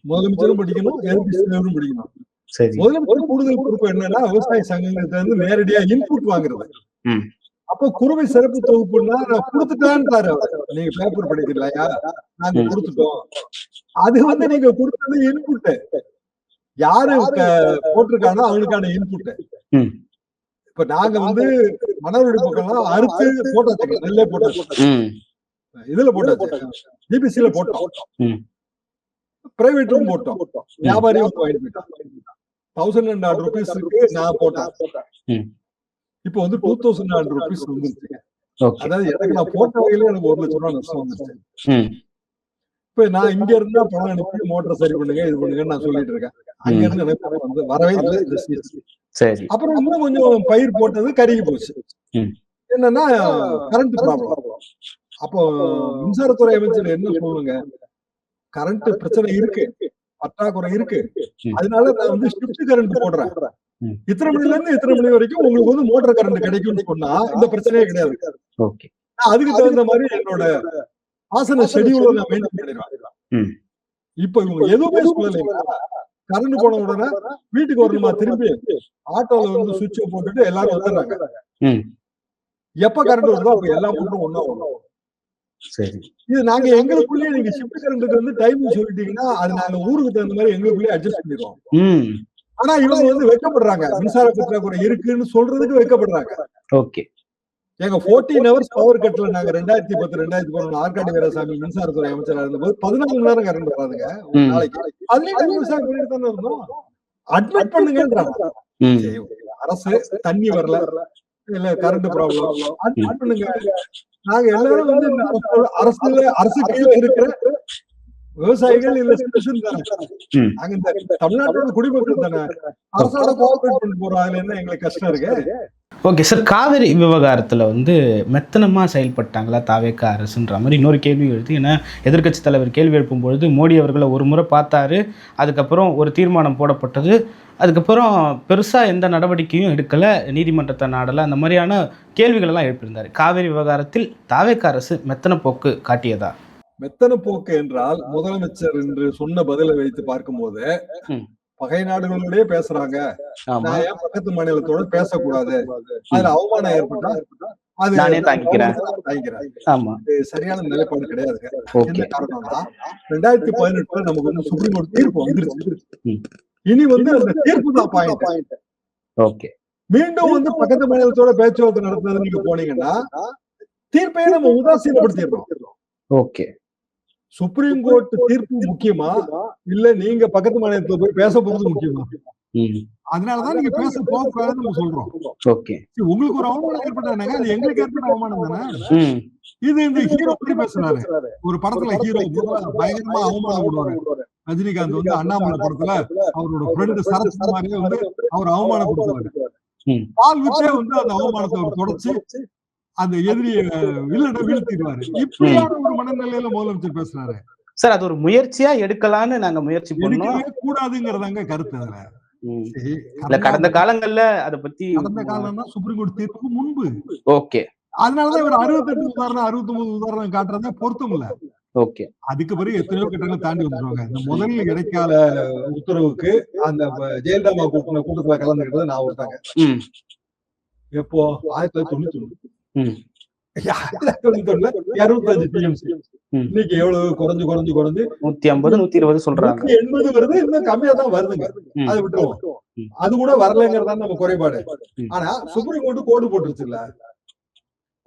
முதலமைச்சரும் படிக்கணும், எதிர்க்கட்சியினரும் படிக்கணும். முதலமைச்சர் கூடுதல் பொறுப்பு என்னன்னா விவசாய சங்கங்கள்ட்ட இருந்து நேரடியா இன்புட் வாங்குறது. அப்ப குறுவை சிறப்பு தொகுப்புன்னா நான் கொடுத்துட்டான்றாரு. நீங்க பேப்பர் படிக்கலையா? நாங்க கொடுத்துட்டோம். அது வந்து நீங்க கொடுத்தது இன்புட். யாரு போட்டிருக்கானோ அவனுக்கான இன்புட். இப்ப நாங்க வந்து மணவெளி பக்கம் அறுத்து போட்டாச்சு, நெல்லே போட்டாச்சு, இதுல போட்டாச்சு, டிபிசில போட்டோம், பிரைவேட்டும் போட்டோம், வியாபாரியும் வாங்கிட்டு போயிட்டோம். 1,000 rupees நான் போட்டேன். இப்போ வந்து 2,000 rupees வந்துருச்சு. அதாவது எனக்கு நான் போட்ட வகையில எனக்கு 1 லட்சம் ரூபாய் நஷ்டம் வந்துருச்சு. இப்ப நான் இங்க இருந்தா பணம் அனுப்பி மோட்டர் சரி பண்ணுங்க இது பண்ணுங்கன்னு நான் சொல்லிட்டு இருக்கேன். அங்க இருந்து எனக்கு பணம் வந்து வரவே இல்லை இந்த சீசன். சரி. அப்புறம் இன்னும் கொஞ்சம் பயிர் போட்டது கருகி போச்சு. என்னன்னா கரண்ட் ப்ராப்ளம். அப்போ மின்சாரத்துறை அமைச்சர் என்ன சொல்லுங்க, கரண்ட் பிரச்சனை இருக்கு, பற்றாக்குறை இருக்கு, அதனால நான் வந்து ஷிஃப்ட் கரண்ட் போடுறேன், இத்தனை மணில இருந்து இத்தனை மணி வரைக்கும் உங்களுக்கு வந்து மோட்டர் கரண்ட் கிடைக்கும்னு சொன்னா இந்த பிரச்சனையே கிடையாது. அதுக்கு தகுந்த மாதிரி என்னோட ஆசன ஷெட்யூல நான் மெயின்டைன் பண்ணிடுவேன். இப்ப இவங்க எதுவுமே சொல்லலைங்க. கரண்ட் போன உடனே வீட்டுக்கு வரணுமா, திரும்பி ஆட்டோல வந்து சுவிட்ச போட்டுட்டு எல்லாரும் வந்துடுறாங்க. எப்ப கரண்ட் வருதோ அப்ப எல்லா மோட்டரும் ஒண்ணா வரும். சரி, இது நாங்க எங்களுக்குள்ளேயே நீங்க ஷிஃப்ட் கரண்ட்டுக்கு வந்து டைம் சொல்லிட்டீங்கன்னா அது நாங்க ஊருக்கு தகுந்த மாதிரி எங்களுக்குள்ளேயே அட்ஜஸ்ட் பண்ணிடுவோம். ஆனா இவங்க வந்து வெக்கப்படுறாங்க, மின்சார பற்றாக்குறை இருக்குன்னு சொல்றதுக்கு வெக்கப்படுறாங்க. ஓகே. எங்க 14 hours பவர் கட்ல நாங்க 2010 2011 ஆற்காடு வீரசாமி மின்சாரத்துறை அமைச்சரா இருந்தபோது 14 மணி நேரம் கரண்ட் வராதுங்க ஒரு நாளைக்கு. அதுலயும் நாங்க விவசாயம் பண்ணிட்டு தானே இருந்தோம். அட்மிட் பண்ணுங்கன்றாங்க. அரசு தண்ணி வரல, இல்ல கரண்ட் ப்ராப்ளம், அட்மிட் பண்ணுங்க. நாங்க எல்லாரும் வந்து அரசு கையில இருக்கிற விவசாயிகள் இல்ல சிட்டிசன் தானே, நாங்க இந்த தமிழ்நாட்டோட குடிமக்கள் தானே, அரசோட கோஆபரேட் பண்ணி போறோம். அதுல என்ன எங்களுக்கு கஷ்டம் இருக்கு? ஓகே சார், காவிரி விவகாரத்தில் வந்து மெத்தனமாக செயல்பட்டாங்களா தாவேக அரசுன்ற மாதிரி இன்னொரு கேள்வி எழுது. ஏன்னா எதிர்க்கட்சி தலைவர் கேள்வி எழுப்பும்பொழுது மோடி அவர்களை ஒரு முறை பார்த்தாரு, அதுக்கப்புறம் ஒரு தீர்மானம் போடப்பட்டது, அதுக்கப்புறம் பெருசாக எந்த நடவடிக்கையும் எடுக்கலை, நீதிமன்றத்தை நாடலை, அந்த மாதிரியான கேள்விகளெல்லாம் எழுப்பியிருந்தார். காவிரி விவகாரத்தில் தாவேக அரசு மெத்தன போக்கு காட்டியதா? மெத்தன போக்கு என்றால் முதலமைச்சர் என்று சொன்ன பதிலை வைத்து பார்க்கும்போது பகை நாடுகளோடய பேசுறாங்க, நான் ஏன் பக்கத்து மாநிலத்தோட பேசக்கூடாது, அதுல அவமானம் ஏற்பட்டா அது நானே தாங்கிக்கிறேன். சரியான நிலைப்பாடு கிடையாதுங்க. என்ன காரணம்னா 2018 நமக்கு வந்து சுப்ரீம் கோர்ட் தீர்ப்பு வந்துருச்சு. இனி வந்து அந்த தீர்ப்பு தான் பாயிண்ட். ஓகே, மீண்டும் வந்து பக்கத்து மாநிலத்தோட பேச்சுவார்த்தை நடத்துறது நீங்க போனீங்கன்னா தீர்ப்பையே நம்ம உதாசீனப்படுத்திடுறோம். ஓகே, சுப்ரீம் கோர்ட் தீர்ப்பு முக்கியமா இல்ல நீங்க பக்கத்து மாநிலத்துல போய் பேச போறது முக்கியமா? அதனாலதான் நீங்க பேச போகக்கூடாதுன்னு நம்ம சொல்றோம். ஓகே, உங்களுக்கு ஒரு அவமானம் ஏற்பட்டாங்க, அது எங்களுக்கு ஏற்பட்ட அவமானம் தானே. இது இந்த ஹீரோ பத்தி பேசுறாரு. ஒரு படத்துல ஹீரோ பயங்கரமா அவமானம் விடுவாரு. ரஜினிகாந்த் வந்து அண்ணாமலை படத்துல அவரோட ஃப்ரெண்டு சரத்குமாரே வந்து அவர் அவமானப்படுத்துவாரு. பால் விட்டே வந்து அந்த அவமானத்தை அவர் தொடச்சு அந்த எதிரிய வில்லனை வீழ்த்திடுவாரு. இப்படியான ஒரு மனநிலையில முதலமைச்சர் பேசுறாரு. சார், அது ஒரு முயற்சியா எடுக்கலான்னு நாங்க முயற்சி பண்ணோம், கூடாதுங்கிறதாங்க கருத்து. அதுல கடந்த காலங்கள்ல அத பத்தி கடந்த காலம்னா சுப்ரீம் கோர்ட் தீர்ப்புக்கு முன்பு. ஓகே, அதனாலதான் இவர் 68 உதாரணம் 69 உதாரணம் காட்டுறதே பொருத்தம் இல்ல. ஓகே, அதுக்கு பிறகு எத்தனையோ கட்டங்களை தாண்டி வந்துருவாங்க. இந்த முதல்ல இடைக்கால உத்தரவுக்கு அந்த ஜெயலலிதா கூட்டத்துல கலந்துக்கிட்டது நான் ஒருத்தாங்க. எப்போ 1991 65 டிஎம்சி. இன்னைக்கு எவ்வளவு குறைஞ்சு 150 120 சொல்றாங்க. 80 வருது, இன்னும் கம்மியா தான் வருதுங்க. அதை விட்டுருவோம். அது கூட வரலங்கிறதா நம்ம குறைபாடு. ஆனா சுப்ரீம் கோர்ட் கோடு போட்டுருச்சுல்ல,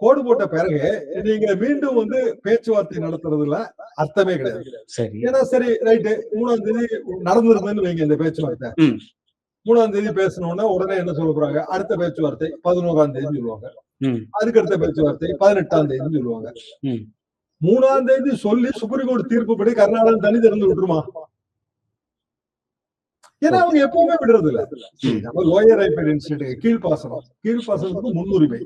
கோடு போட்ட பிறகு நீங்க மீண்டும் வந்து பேச்சுவார்த்தை நடத்துறதுல அர்த்தமே கிடையாது. ஏன்னா சரி ரைட்டு 3ஆம் தேதி நடந்திருந்தேன்னு வைங்க இந்த பேச்சுவார்த்தை. 3ஆம் தேதி பேசணும்னா உடனே என்ன சொல்ல போறாங்க, அடுத்த பேச்சுவார்த்தை 11ஆம் தேதி சொல்லுவாங்க, அதுக்கடுத்த பேச்சுவார்த்தை 18ஆம் தேதி சொல்லுவாங்க. 3ஆம் தேதி சொல்லி சுப்ரீம் கோர்ட் தீர்ப்புப்படி கர்நாடகம் தனி திறந்து விட்டுருமா? ஏன்னா அவங்க எப்பவுமே விடுறது இல்ல. நம்ம லோயர் ரைப்பர் இன்ஸ்டிடியூட் கீழ்ப்பாசனத்துக்கு முன்னுரிமை.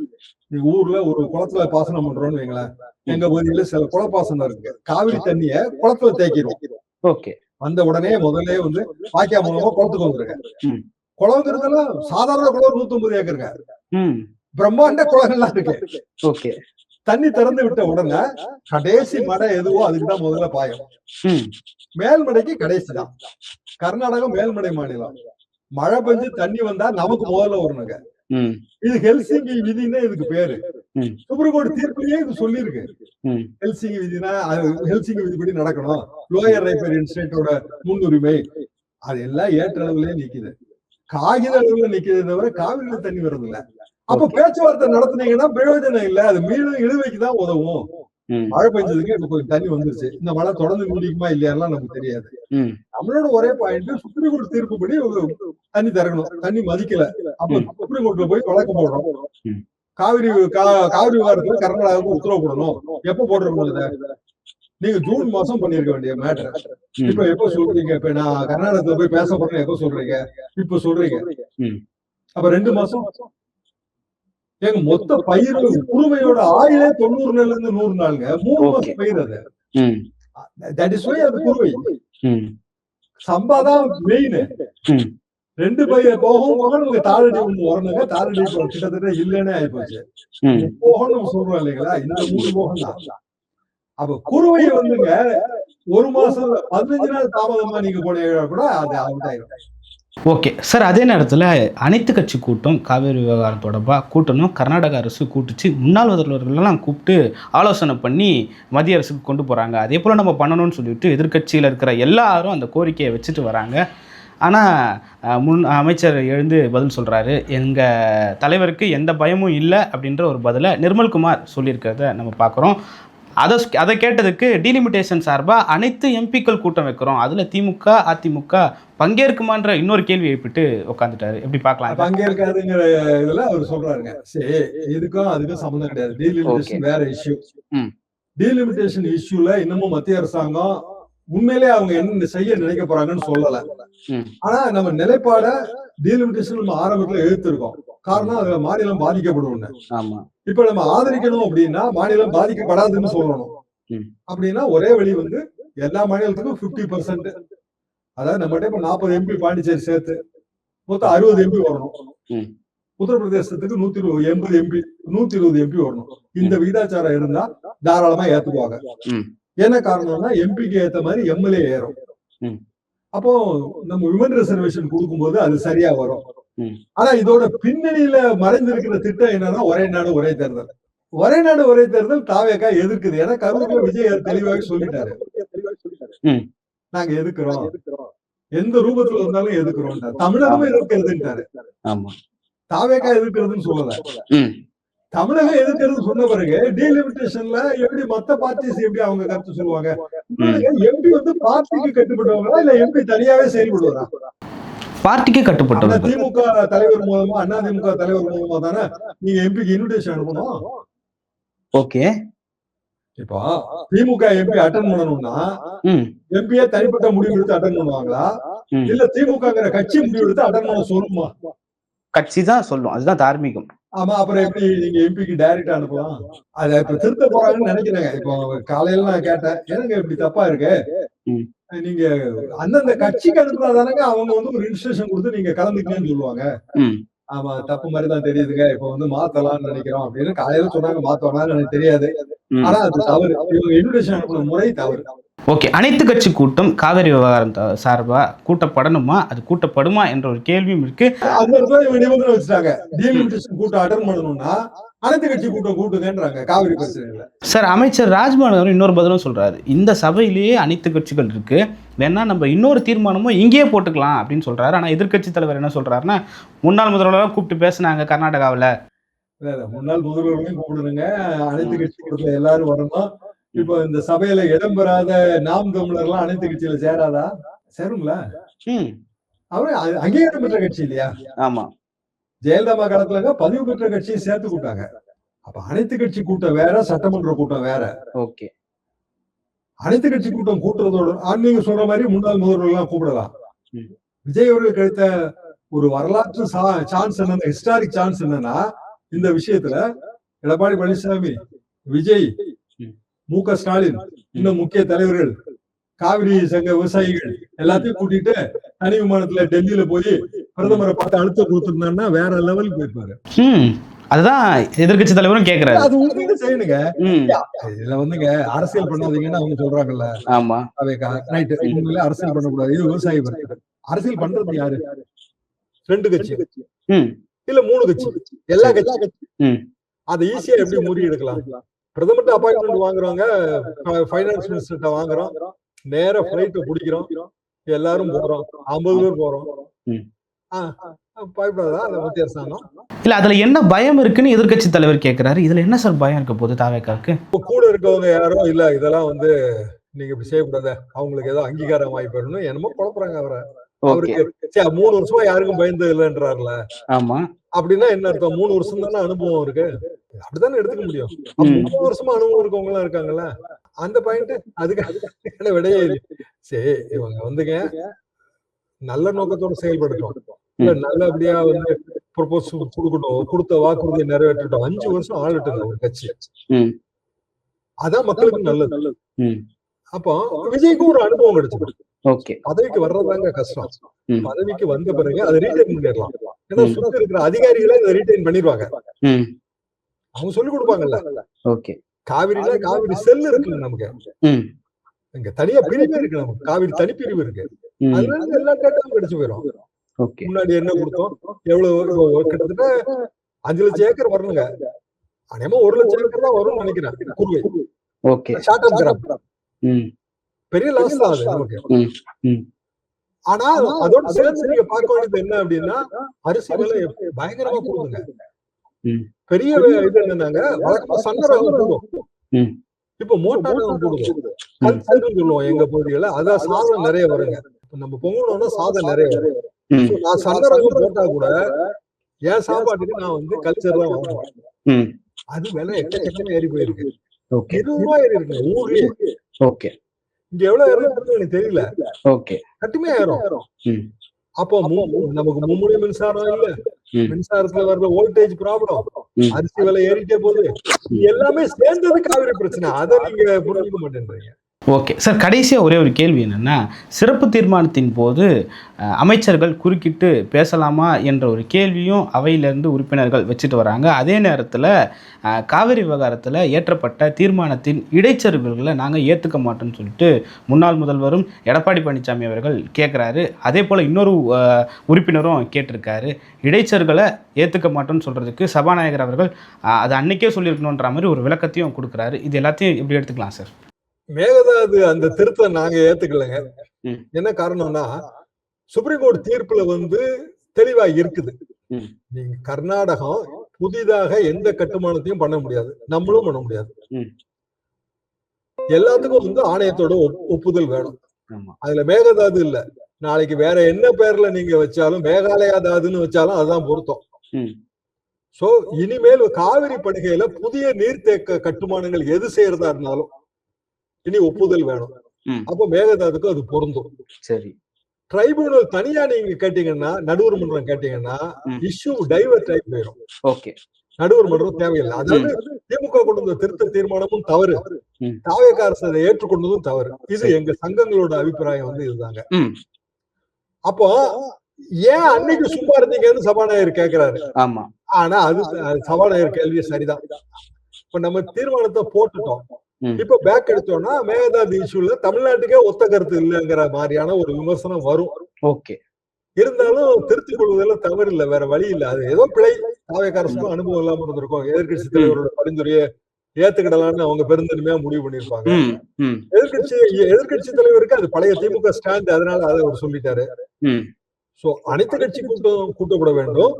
நீங்க ஊர்ல ஒரு குளத்துல பாசனம் பண்றோம்னு வைங்களேன், எங்க பகுதியில சில குளப்பாசனம் இருக்கு, காவிரி தண்ணிய குளத்துல தேக்கிறோம். ஓகே, வந்த உடனே முதல்ல வந்து வாய்க்கா மூலமா குளத்துக்கு வந்துருங்க. குளங்கிறதுல சாதாரண குளம் 150 ஏக்கருங்க, பிரம்மாண்ட குளங்கள்லாம் இருக்கு. ஓகே, தண்ணி திறந்து விட்ட உடனே கடைசி மழை எதுவோ அதுக்குதான் முதல்ல பாயும். மேல்மடைக்கு கடைசி தான். கர்நாடகம் மேல்மடை மாநிலம். மழை பெஞ்சு தண்ணி வந்தா நமக்கு முதல்ல வரணுங்க. இது ஹெல்சிங்கி விதின்னு இதுக்கு பேரு. சுப்ரீம் கோர்ட் தீர்ப்புலயே இது சொல்லி இருக்கு. ஹெல்சிங்கி விதினா ஹெல்சிங்கி விதிப்படி நடக்கணும், லோயர் ரைப்பர் இன்ஸ்டிடியூட்டோட முன்னுரிமை, அது எல்லாம் ஏற்ற அளவுலயே நிக்குது, காகித அளவுல நிக்குது தவிர காவிரியில தண்ணி வர்றது இல்ல. அப்ப பேச்சுவார்த்தை நடத்துனீங்கன்னா பிரயோஜனம் இல்ல, அது மீண்டும் இழுவைக்குதான் உதவும். மழை பெஞ்சதுக்கு இப்ப கொஞ்சம் தண்ணி வந்துருச்சு, இந்த மழை தொடர்ந்து நீடிக்குமா இல்லையாலாம் நமக்கு தெரியாது. நம்மளோட ஒரே பாயிண்ட் சுப்ரீம் கோர்ட் தீர்ப்புப்படி தண்ணி திறக்கணும், தண்ணி மதிக்கல, அப்ப சுப்ரீம் கோர்ட்ல போய் வழக்கு போடுறோம். காவிரி விவகாரத்துல கர்நாடகாவுக்கு உத்தரவு போடணும். எப்ப போடுறோம் இதை? நீங்க ஜூன் மாசம் பண்ணிருக்க வேண்டிய மேட்டர் இப்ப எப்ப சொல்றீங்க? இப்ப நான் கர்நாடகத்துல போய் பேச போறேன், எப்ப சொல்றீங்க? இப்ப சொல்றீங்க. அப்ப 2 மாசம் எங்க மொத்த பயிர் குறுவையோட ஆயிலே 90 நாள்ல இருந்து 100 நாளுங்க. 3 மாசம் பயிர் அது. தட் இஸ் வை அது குறுவை. சம்பாதான் மெயின். 2 பயிர் போகும் நமக்கு தாளடி ஒண்ணு வரணுங்க. தாளடி கிட்டத்தட்ட இல்லைன்னே ஆயிப்போச்சு. போகணும் நம்ம சொல்றோம் இல்லைங்களா? இந்த 3 போகம் தான். அப்ப குறுவை வந்துங்க 1 மாசம் 15 நாள் தாமதமா நீங்க போனீங்கன்னா கூட அது அவுட் ஆயிடும். ஓகே சார், அதே நேரத்தில் அனைத்து கட்சி கூட்டம் காவேரி விவகாரம் தொடர்பாக கூட்டணும் கர்நாடக அரசு கூட்டுச்சு. முன்னாள் முதல்வர்களெல்லாம் கூப்பிட்டு ஆலோசனை பண்ணி மத்திய அரசுக்கு கொண்டு போகிறாங்க. அதே போல் நம்ம பண்ணணும்னு சொல்லிட்டு எதிர்கட்சியில் இருக்கிற எல்லாரும் அந்த கோரிக்கையை வச்சுட்டு வராங்க. ஆனால் அமைச்சர் எழுந்து பதில் சொல்கிறாரு, எங்கள் தலைவருக்கு எந்த பயமும் இல்லை அப்படின்ற ஒரு பதிலை நிர்மல்குமார் சொல்லியிருக்கிறத நம்ம பார்க்குறோம். அதை கேட்டதுக்கு டீலிமிட்டேஷன் சார்பாக அனைத்து எம்பிக்கள் கூட்டம் வைக்கிறோம், அதில் திமுக அதிமுக பங்கேற்குமான்ற இன்னொரு கேள்வி எழுப்பிட்டு உட்காந்துட்டாரு. எப்படி பார்க்கலாம்? பங்கேற்காதுங்கிற இதுல அவர் சொல்றாருங்க. சரி, இதுக்கும் அதுக்கும் சம்மந்தம் கிடையாது. டீலிமிட்டேஷன் வேற இஷ்யூ. டீலிமிட்டேஷன் இஷ்யூல இன்னமும் மத்திய அரசாங்கம் உண்மையிலே அவங்க என்ன செய்ய நினைக்க போறாங்கன்னு சொல்லல. ஆனா நம்ம நிலைப்பாட டீலிமிட்டேஷன் நம்ம ஆரம்பத்துல எழுத்திருக்கோம். காரணம் அது மாநிலம் பாதிக்கப்படும். இப்ப நம்ம ஆதரிக்கணும் அப்படின்னா மாநிலம் பாதிக்கப்படாதுன்னு சொல்லணும். அப்படின்னா ஒரே வழி வந்து எல்லா மாநிலத்துக்கும் 50%, அதாவது நம்மகிட்ட இப்ப 40 எம்பி பாண்டிச்சேரி சேர்த்து மொத்தம் 60 எம்பி வரணும். உத்தரப்பிரதேசத்துக்கு 180 எம்பி 120 எம்பி வரணும். இந்த விகிதாச்சாரம் இருந்தா தாராளமா ஏத்துக்குவாங்க. என்ன காரணம்னா எம்பிக்கு ஏத்த மாதிரி எம்எல்ஏ ஏறும். அப்போ நம்ம விமன் ரிசர்வேஷன் கொடுக்கும்போது அது சரியா வரும். ஆனா இதோட பின்னணியில மறைந்திருக்கிற திட்டம் என்னன்னா ஒரே நாடு ஒரே தேர்தல். ஒரே நாடு ஒரே தேர்தல் தாவேக்கா எதிர்க்குது. ஏன்னா கரூர்ல விஜய் தெளிவாக சொல்லிட்டாரு, நாங்க எதிர்க்கிறோம், எந்த ரூபத்துல இருந்தாலும் எதிர்க்கிறோம். தமிழகமும் எதிர்க்கிறதுன்றாரு. தாவேக்கா எதிர்க்கிறதுன்னு சொல்லல, தமிழகம் எதிர்க்கிறது சொன்ன பிறகு டீலிமிட்டேஷன்ல எப்படி மத்த பார்ட்டிஸ் எப்படி அவங்க கருத்து சொல்லுவாங்க? எம்பி வந்து பார்ட்டிக்கு கட்டுப்பட்டவங்களா இல்ல எம்பி தனியாவே செயல்படுவாரா? பார்ட்டிக்கு கட்டுப்பட்டவங்க. திமுக தலைவர் மூலமா அதிமுக தலைவர் மூலமா தானே நீங்க எம்பிக்கு இன்விடேஷன் அனுப்பணும். ஓகே, இப்போ திமுக எம்பி அட்டன் பண்ணணும்னா எம்பியே தனிப்பட்ட முடிவு எடுத்து அட்டன் பண்ணுவாங்களா இல்ல திமுகங்கிற கட்சி முடிவு எடுத்து அட்டன் பண்ண சொல்லுமா? கட்சி தான் சொல்லும், அதுதான் தார்மீகம். ஆமா, அப்புறம் எப்படி நீங்க எம்பிக்கு டைரக்டா அனுப்பலாம்? அத இப்ப திருத்த போறாங்கன்னு நினைக்கிறேங்க. இப்போ காலையில நான் கேட்டேன், எனக்கு இப்படி தப்பா இருக்கு, நீங்க அந்தந்த கட்சிக்கு அனுப்புறாதானங்க அவங்க வந்து ஒரு ரிஜிஸ்ட்ரேஷன் கொடுத்து நீங்க கலந்துக்கணும்னு சொல்லுவாங்க. ஆமா, தப்பு மாதிரிதான் தெரியுதுங்க, இப்ப வந்து மாத்தலாம்னு நினைக்கிறோம் அப்படின்னு காலையில சொன்னாங்க. மாத்தோம்னான்னு எனக்கு தெரியாது, ஆனா அது தவறு. இவங்க இன்விடேஷன் அனுப்புற முறை தவறு. ஓகே, அனைத்து கட்சி கூட்டம் காவிரி விவகாரம் சார்பா கூட்டப்படணுமா, அது கூட்டப்படுமா என்ற ஒரு கேள்வியும் இருக்கு. அந்த இடத்துல இவங்க நிபந்தனை வச்சுட்டாங்க, டீலிமிட்டேஷன் கூட்டம் அட்டன் பண்ணணும்னா அனைத்து கட்சி கூட்டம் கூட்டுங்கன்றாங்க காவிரி பிரச்சனையில. சார், அமைச்சர் ராஜ்மோகன் அவர் இன்னொரு பதிலும் சொல்றாரு, இந்த சபையிலேயே அனைத்து கட்சிகள் இருக்கு, வேணா நம்ம இன்னொரு தீர்மானமும் இங்கேயே போட்டுக்கலாம் அப்படின்னு சொல்றாரு. ஆனா எதிர்கட்சி தலைவர் என்ன சொல்றாருன்னா, முன்னாள் முதல்வரெல்லாம் கூப்பிட்டு பேசினாங்க கர்நாடகாவில், முன்னாள் முதல்வர்களையும் கூப்பிடுங்க, அனைத்து கட்சி கூட்டத்துல எல்லாரும் வரணும். இப்போ இந்த சபையில இடம்பெறாத நாம் தமிழர்லாம் அனைத்து கட்சியில சேராதா? சேருங்களா? அவரு அங்கீகாரம் பெற்ற கட்சி இல்லையா? ஆமா, ஜெயலலிதா காலத்துல பதிவு பெற்ற கட்சியை சேர்த்து கூட்டாங்க. அப்ப அனைத்து கட்சி கூட்டம் வேற, சட்டமன்ற கூட்டம் வேற. ஓகே, அனைத்து கட்சி கூட்டம் கூட்டுறதோட நீங்க சொல்ற மாதிரி முன்னாள் முதல்வர்கள் எல்லாம் கூப்பிடலாம். விஜய் அவர்கள் கிடைத்த ஒரு வரலாற்று சான்ஸ் என்னன்னா, ஹிஸ்டாரிக் சான்ஸ் என்னன்னா, இந்த விஷயத்துல எடப்பாடி பழனிசாமி, விஜய், மு.க. ஸ்டாலின், இன்னும் முக்கிய தலைவர்கள், காவிரி சங்க விவசாயிகள் எல்லாத்தையும் கூட்டிட்டு தனி விமானத்துல டெல்லியில போய் பிரதமரை பார்த்து அழுத்தம் கொடுத்திருந்தாருன்னா வேற லெவலுக்கு போயிருப்பாரு. அதுதான் எதிர்கட்சி தலைவரும் கேக்குறாரு. அது உண்மையில செய்யணுங்க. இதுல வந்துங்க அரசியல் பண்ணாதீங்கன்னு அவங்க சொல்றாங்கல்ல. ஆமா, ரைட், உண்மையில அரசியல் பண்ணக்கூடாது, இது விவசாயி வருது. அரசியல் பண்றது யாரு? 2 கட்சி இல்ல 3 கட்சி, எல்லா கட்சி. அதை ஈஸியா எப்படி முறியெடுக்கலாம்? பிரதமர்கிட்ட அப்பாயின்மெண்ட் வாங்குறவங்க, பைனான்ஸ் மினிஸ்டர்கிட்ட வாங்குறோம், நேர பிளைட் பிடிக்கிறோம், எல்லாரும் போறோம், 50 பேர் போறோம். பயப்படாதா அந்த மத்திய அரசாங்கம்? இல்ல, அதுல என்ன பயம் இருக்குன்னு எதிர்கட்சி தலைவர் கேக்குறாரு. இதுல என்ன சார் பயம் இருக்க போது தாவேக்காக்கு? கூட இருக்கவங்க யாரோ இல்ல இதெல்லாம் வந்து நீங்க இப்படி செய்யக்கூடாது, அவங்களுக்கு ஏதோ அங்கீகாரம் வாய்ப்பு என்னமோ குழப்பறாங்க அவரை. அவருக்கு 3 வருஷமா யாருக்கும் பயந்து இல்லைன்றாருல. ஆமா. அப்படின்னா என்ன அர்த்தம்? 3 வருஷம் தானே அனுபவம் இருக்கு. அப்படித்தானே எடுத்துக்க முடியும். 30 வருஷமா அனுபவம் இருக்கவங்க எல்லாம் இருக்காங்கல்ல. அந்த பாயிண்ட் அதுக்கான விடையே இல்லை. சரி, இவங்க வந்துங்க நல்ல நோக்கத்தோட செயல்படுத்தணும். இல்ல நல்லபடியா ப்ரொபோஸ் கொடுக்கணும், கொடுத்த வாக்குறுதியை நிறைவேற்றட்டும். 5 வருஷம் ஆளட்டுங்க ஒரு கட்சி. அதான் மக்களுக்கு நல்லது. அப்போ விஜய்க்கு ஒரு அனுபவம் கிடைச்சு பதவிக்கு வர்றதாங்க கஷ்டம். பதவிக்கு வந்த பிறகு அதை ரீடைன் பண்ணிடலாம். ஏன்னா சுத்தி இருக்கிற அதிகாரிகளே அதை ரீடைன் பண்ணிடுவாங்க. அவங்க சொல்லி கொடுப்பாங்கல்ல. காவிரில காவிரி செல் இருக்குங்க நமக்கு. இங்க தனியா பிரிவு இருக்கு நமக்கு. காவிரி தனிப்பிரிவு இருக்கு. அதுல இருந்து எல்லா டேட்டாவும் கிடைச்சு போயிடும். முன்னாடி என்ன கொடுத்தோம், எவ்வளவு கிட்டத்தட்ட 5 லட்சம் ஏக்கர் வரணுங்க. அநேகமா 1 லட்சம் ஏக்கர் தான் வரும்னு நினைக்கிறேன். குறுவை ஷார்ட் டர்ம் கிராப். பெரிய லாஸ் தான் அது நமக்கு. ஆனா அதோட சேர்ந்து நீங்க பார்க்க வேண்டியது என்ன அப்படின்னா, அரிசி விலை பயங்கரமா போகுதுங்க. பெரிய இது என்னன்னாங்க, வழக்கமா சன்னரகம் போடும், இப்ப மோட்டார் போடுவோம். கல்ச்சர்னு சொல்லுவோம் எங்க பகுதியில. அதான் சாதம் நிறைய வருங்க. நம்ம பொங்கலோன்னா சாதம் நிறைய வரும். நான் சன்னரகம் போட்டா கூட என் சாப்பாட்டுக்கு நான் கல்ச்சர் தான் வாங்குவேன். அது விலை எக்கச்சக்கமா ஏறி போயிருக்கு. 20 ரூபாய் ஏறி இருக்கு ஊர்லயே. இங்க எவ்வளவு ஏறிட்டு எனக்கு தெரியல. கட்டுமையா ஏறும். அப்போ நமக்கு மும்முனை மின்சாரம் இல்ல, மின்சாரத்துல வர்ற வோல்டேஜ் ப்ராப்ளம், அரிசி விலை ஏறிட்டே போகுது. எல்லாமே சேர்ந்தது காவிரி பிரச்சனை. அதை நீங்க புரிஞ்சுக்க மாட்டேன்றீங்க. ஓகே சார், கடைசியாக ஒரே ஒரு கேள்வி என்னென்னா, சிறப்பு தீர்மானத்தின் போது அமைச்சர்கள் குறுக்கிட்டு பேசலாமா என்ற ஒரு கேள்வியும் அவையிலேருந்து உறுப்பினர்கள் வச்சுட்டு வராங்க. அதே நேரத்தில் காவிரி விவகாரத்தில் ஏற்றப்பட்ட தீர்மானத்தின் இடைச்செருகல்களை நாங்கள் ஏற்றுக்க மாட்டோம்னு சொல்லிட்டு முன்னாள் முதல்வரும் எடப்பாடி பழனிசாமி அவர்கள் கேட்குறாரு. அதே போல் இன்னொரு உறுப்பினரும் கேட்டிருக்காரு. இடைச்செருகலை ஏற்றுக்க மாட்டோம்னு சொல்கிறதுக்கு சபாநாயகர் அவர்கள் அது அன்னைக்கே சொல்லியிருக்கணுன்ற மாதிரி ஒரு விளக்கத்தையும் கொடுக்குறாரு. இது எல்லாத்தையும் எப்படி எடுத்துக்கலாம் சார்? மேகதாது அந்த திருத்தத்தை நாங்க ஏத்துக்கலங்க. என்ன காரணம்னா, சுப்ரீம் கோர்ட் தீர்ப்புல தெளிவா இருக்குது. நீங்க கர்நாடகம் புதிதாக எந்த கட்டுமானத்தையும் பண்ண முடியாது, நம்மளும் பண்ண முடியாது. எல்லாத்துக்கும் ஆணையத்தோட ஒப்புதல் வேணும். அதுல மேகதாது இல்ல. நாளைக்கு வேற என்ன பேர்ல நீங்க வச்சாலும், மேகாலயா தாதுன்னு வச்சாலும் அதுதான் பொருத்தம். சோ இனிமேல் காவிரி படுகையில புதிய நீர்த்தேக்க கட்டுமானங்கள் எது செய்யறதா இருந்தாலும் இனி ஒப்புதல் வேணும். அப்ப மேகதாதுக்கு அது பொருந்தும். சரி, ட்ரைபுனல் தனியா நீங்க கேட்டீங்கன்னா, நடுவர் மன்றம் கேட்டீங்கன்னா இஷ்யூ டைவர்ட் ஆகி போயிடும். நடுவர் மன்றம் தேவையில்லை. அதாவது திமுக கொண்டு வந்த திருத்த தீர்மானமும் தவறு, தாவேக அரசு அதை ஏற்றுக்கொண்டதும் தவறு. இது எங்க சங்கங்களோட அபிப்பிராயம் இதுதாங்க. அப்போ ஏன் அன்னைக்கு சும்மா இருந்தீங்கன்னு சபாநாயகர் கேட்கிறாரு. ஆனா அது சபாநாயகர் கேள்வி சரிதான். இப்ப நம்ம தீர்மானத்தை போட்டுட்டோம். இப்ப பேக் எடுத்தோம்னா மேகதாது இஷ்யூல தமிழ்நாட்டுக்கே ஒத்த கருத்து இல்லைங்கிற மாதிரியான ஒரு விமர்சனம் வரும். இருந்தாலும் திருத்திக் கொள்வதில் தவறு இல்லை, வேற வழி இல்லை. அது ஏதோ பிழை. தாவேக அரசுக்கும் அனுபவம் இல்லாம இருந்திருக்கும். எதிர்கட்சி தலைவரோட பரிந்துரையை ஏத்துக்கிடலாம்னு அவங்க பெருந்தன்மையா முடிவு பண்ணிருப்பாங்க. எதிர்கட்சி தலைவருக்கு அது பழைய திமுக ஸ்டாண்ட், அதனால அதை அவர் சொல்லிட்டாரு. சோ அனைத்து கட்சி கூட்டப்பட வேண்டும்.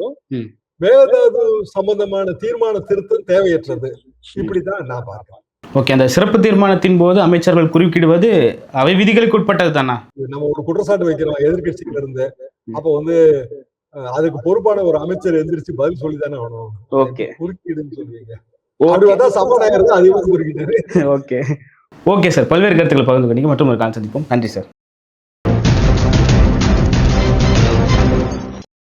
மேகதாது சம்பந்தமான தீர்மான திருத்தம் தேவையற்றது. இப்படிதான் நான் பார்க்கிறேன். ஓகே, அந்த சிறப்பு தீர்மானத்தின் போது அமைச்சர்கள் குறுக்கிடுவது அவை விதிகளுக்கு உட்பட்டது தானா? நம்ம ஒரு குற்றச்சாட்டு வைக்கிறோம் எதிர்கட்சியில இருந்து. அப்ப அதுக்கு பொறுப்பான ஒரு அமைச்சர் எந்திரிச்சு பதில் சொல்லிதானே ஆகணும். ஓகே, குறுக்கீடுன்னு சொல்லுவீங்க. அப்படிதான் சபாநாயகர் தான் அதிகமாக குறுக்கிட்டாரு. ஓகே சார், பல்வேறு கருத்துக்களை பகிர்ந்து கொண்டீங்க. மற்றும் ஒரு கால் சந்திப்போம். நன்றி சார்.